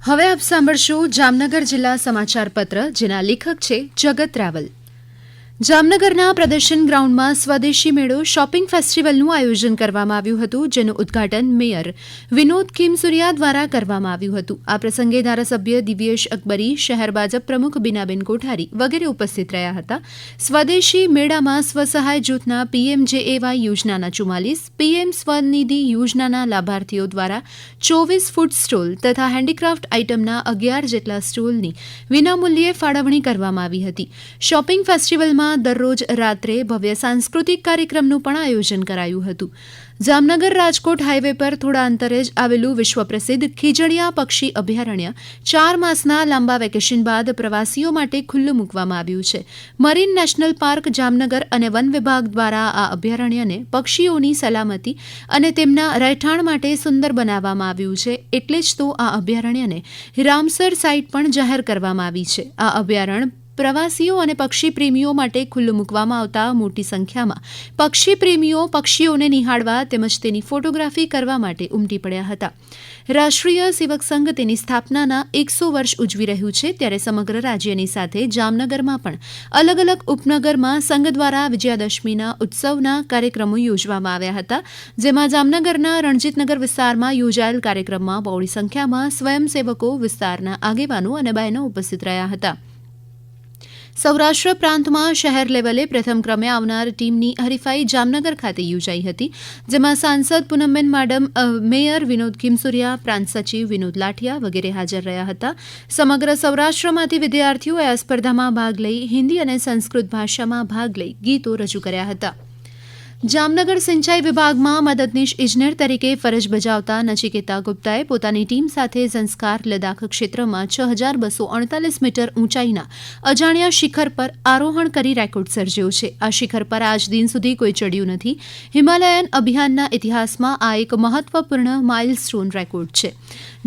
હવે આપ સાંભળશો જામનગર જિલ્લા સમાચાર પત્ર, જેના લેખક છે જગત રાવલ. જામનગરના પ્રદર્શન ગ્રાઉન્ડમાં સ્વદેશી મેળો શોપિંગ ફેસ્ટિવલનું આયોજન કરવામાં આવ્યું હતું, જેનું ઉદ્ઘાટન મેયર વિનોદ ખીમસુરિયા દ્વારા કરવામાં આવ્યું હતું. આ પ્રસંગે ધારાસભ્ય દિવ્યેશ અકબરી, શહેર ભાજપ પ્રમુખ બીનાબેન કોઠારી વગેરે ઉપસ્થિત રહ્યા હતા. સ્વદેશી મેળામાં સ્વસહાય જૂથના PMJAY યોજનાના 44, PM સ્વનિધિ યોજનાના લાભાર્થીઓ દ્વારા 24 ફૂડ સ્ટોલ તથા હેન્ડીક્રાફ્ટ આઇટમના 11 જેટલા સ્ટોલની વિનામૂલ્યે ફાળવણી કરવામાં આવી હતી. શોપિંગ ફેસ્ટિવલમાં દરરોજ રાત્રે ભવ્ય સાંસ્કૃતિક કાર્યક્રમનું પણ આયોજન કરાયું હતું. જામનગર રાજકોટ હાઈવે પર થોડા અંતરે જ આવેલું વિશ્વ પ્રસિદ્ધ ખીજડીયા પક્ષી અભયારણ્ય 4 માસના લાંબા વેકેશન બાદ પ્રવાસીઓ માટે ખુલ્લું મૂકવામાં આવ્યું છે. મરીન નેશનલ પાર્ક જામનગર અને વન વિભાગ દ્વારા આ અભયારણ્યને પક્ષીઓની સલામતી અને તેમના રહેઠાણ માટે સુંદર બનાવવામાં આવ્યું છે. એટલે જ તો આ અભયારણ્યને રામસર સાઇટ પણ જાહેર કરવામાં આવી છે. આ અભયારણ્ય પ્રવાસીઓ અને પક્ષી પ્રેમીઓ માટે ખુલ્લું મૂકવામાં આવતા મોટી સંખ્યામાં પક્ષી પ્રેમીઓ પક્ષીઓને નિહાળવા તેમજ તેની ફોટોગ્રાફી કરવા માટે ઉમટી પડ્યા હતા. રાષ્ટ્રીય સેવક સંઘ તેની સ્થાપનાના 100 વર્ષ ઉજવી રહ્યું છે, ત્યારે સમગ્ર રાજ્યની સાથે જામનગરમાં પણ અલગ અલગ ઉપનગરમાં સંઘ દ્વારા વિજયાદશમીના ઉત્સવના કાર્યક્રમો યોજવામાં આવ્યા હતા. જેમાં જામનગરના રણજીતનગર વિસ્તારમાં યોજાયેલ કાર્યક્રમમાં બહોળી સંખ્યામાં સ્વયંસેવકો, વિસ્તારના આગેવાનો અને બહેનો ઉપસ્થિત રહ્યા હતા. સૌરાષ્ટ્ર પ્રાંતમાં શહેર લેવલે પ્રથમ ક્રમે આવનાર ટીમની હરીફાઈ જામનગર ખાતે યોજાઈ હતી, જેમાં સાંસદ પૂનમબેન માડમ, મેયર વિનોદ ખીમસુરિયા, પ્રાંત સચિવ વિનોદ લાઠિયા વગેરે હાજર રહ્યા હતા. સમગ્ર સૌરાષ્ટ્રમાંથી વિદ્યાર્થીઓએ આ સ્પર્ધામાં ભાગ લઈ હિન્દી અને સંસ્કૃત ભાષામાં ભાગ લઈ ગીતો રજૂ કર્યા હતા. જામનગર સિંચાઈ વિભાગમાં મદદનીશ ઇજનેર તરીકે ફરજ બજાવતા નચિકેતા ગુપ્તાએ પોતાની ટીમ સાથે ઝંસ્કાર લદ્દાખ ક્ષેત્રમાં 6238 મીટર ઊંચાઈના અજાણ્યા શિખર પર આરોહણ કરી રેકોર્ડ સર્જ્યો છે. આ શિખર પર આજ દિન સુધી કોઈ ચડ્યું નથી. હિમાલયન અભિયાનના ઇતિહાસમાં આ એક મહત્વપૂર્ણ માઇલસ્ટોન રેકોર્ડ છે.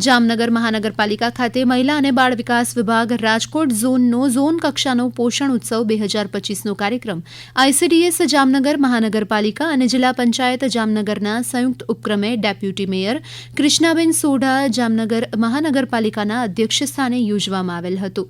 જામનગર મહાનગરપાલિકા ખાતે મહિલા અને બાળ વિકાસ વિભાગ રાજકોટ ઝોનનો ઝોન કક્ષાનો પોષણ ઉત્સવ 2025નો કાર્યક્રમ ICDS જામનગર મહાનગરપાલિકા અને જિલ્લા પંચાયત જામનગરના સંયુક્ત ઉપક્રમે ડેપ્યુટી મેયર કૃષ્ણાબેન સોઢા જામનગર મહાનગરપાલિકાના અધ્યક્ષસ્થાને યોજવામાં આવેલ હતું.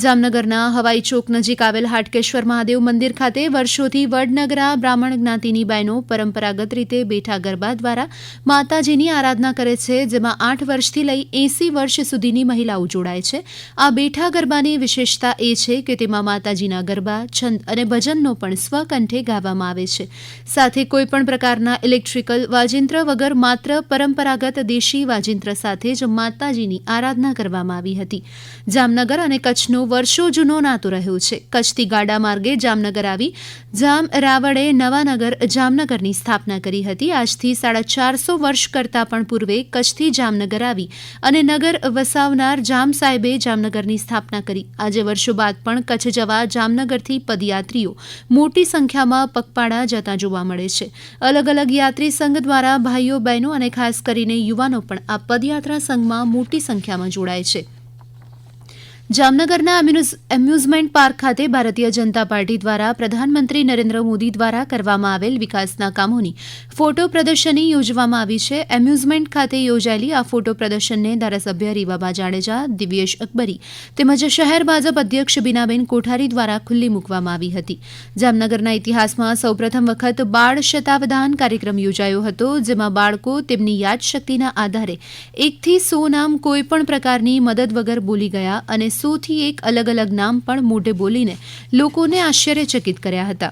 જામનગરના હવાઈ ચોક નજીક આવેલ હાટકેશ્વર મહાદેવ મંદિર ખાતે વર્ષોથી વડનગરા બ્રાહ્મણ જ્ઞાતિની બહેનો પરંપરાગત રીતે બેઠા ગરબા દ્વારા માતાજીની આરાધના કરે છે, જેમાં 8 વર્ષથી લઈ 80 વર્ષ સુધીની મહિલાઓ જોડાય છે. આ બેઠા ગરબાની વિશેષતા એ છે કે તેમાં માતાજીના ગરબા, છંદ અને ભજનનો પણ સ્વકંઠે ગાવામાં આવે છે. સાથે કોઈપણ પ્રકારના ઇલેક્ટ્રિકલ વાજિંત્ર વગર માત્ર પરંપરાગત દેશી વાજિંત્ર સાથે જ માતાજીની આરાધના કરવામાં આવી હતી. જામનગર અને કચ્છનો વર્ષો જૂનો નાતો રહ્યો છે. કચ્છથી ગાડા માર્ગે જામનગર આવી જામ રાવળે નવાનગર જામનગરની સ્થાપના કરી હતી. આજથી 450 વર્ષ કરતાં પણ પૂર્વે કચ્છથી જામનગર આવી અને નગર વસાવનાર જામ સાહેબે જામનગરની સ્થાપના કરી. આજે વર્ષો બાદ પણ કચ્છ જવા જામનગરથી પદયાત્રીઓ મોટી સંખ્યામાં પગપાળા જતા જોવા મળે છે. અલગ અલગ યાત્રી સંઘ દ્વારા ભાઈઓ, બહેનો અને ખાસ કરીને યુવાનો પણ આ પદયાત્રા સંઘમાં મોટી સંખ્યામાં જોડાય છે. જામનગરના એમ્યુઝમેન્ટ પાર્ક ખાતે ભારતીય જનતા પાર્ટી દ્વારા પ્રધાનમંત્રી નરેન્દ્ર મોદી દ્વારા કરવામાં આવેલ વિકાસના કામોની ફોટો પ્રદર્શની યોજવામાં આવી છે. એમ્યુઝમેન્ટ ખાતે યોજાયેલી આ ફોટો પ્રદર્શનને ધારાસભ્ય રીવાબા જાડેજા, દિવ્યેશ અકબરી તેમજ શહેર ભાજપ અધ્યક્ષ બીનાબેન કોઠારી દ્વારા ખુલ્લી મૂકવામાં આવી હતી. જામનગરના ઇતિહાસમાં સૌપ્રથમ વખત બાળ શતાવધાન કાર્યક્રમ યોજાયો હતો, જેમાં બાળકો તેમની યાદશક્તિના આધારે 1 થી 100 નામ કોઈપણ પ્રકારની મદદ વગર બોલી ગયા અને 100 થી 1 અલગ અલગ નામ પણ મોઢે બોલીને લોકોને આશ્ચર્યચકિત કર્યા હતા.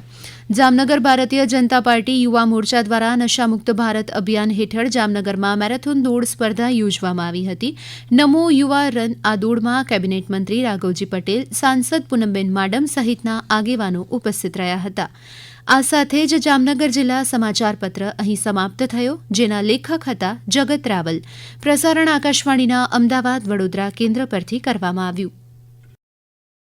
જામનગર ભારતીય જનતા પાર્ટી યુવા મોરચા દ્વારા નશામુક્ત ભારત અભિયાન હેઠળ જામનગરમાં મેરેથોન દોડ સ્પર્ધા યોજવામાં આવી હતી. નમો યુવા રન આ દોડમાં કેબિનેટ મંત્રી રાઘવજી પટેલ, સાંસદ પૂનમબેન માડમ સહિતના આગેવાનો ઉપસ્થિત રહ્યા હતા. આ સાથે જ જામનગર જિલ્લા સમાચાર પત્ર અહીં સમાપ્ત થયો, જેના લેખક હતા જગત રાવલ. પ્રસારણ આકાશવાણીના અમદાવાદ વડોદરા કેન્દ્ર પરથી કરવામાં આવ્યું.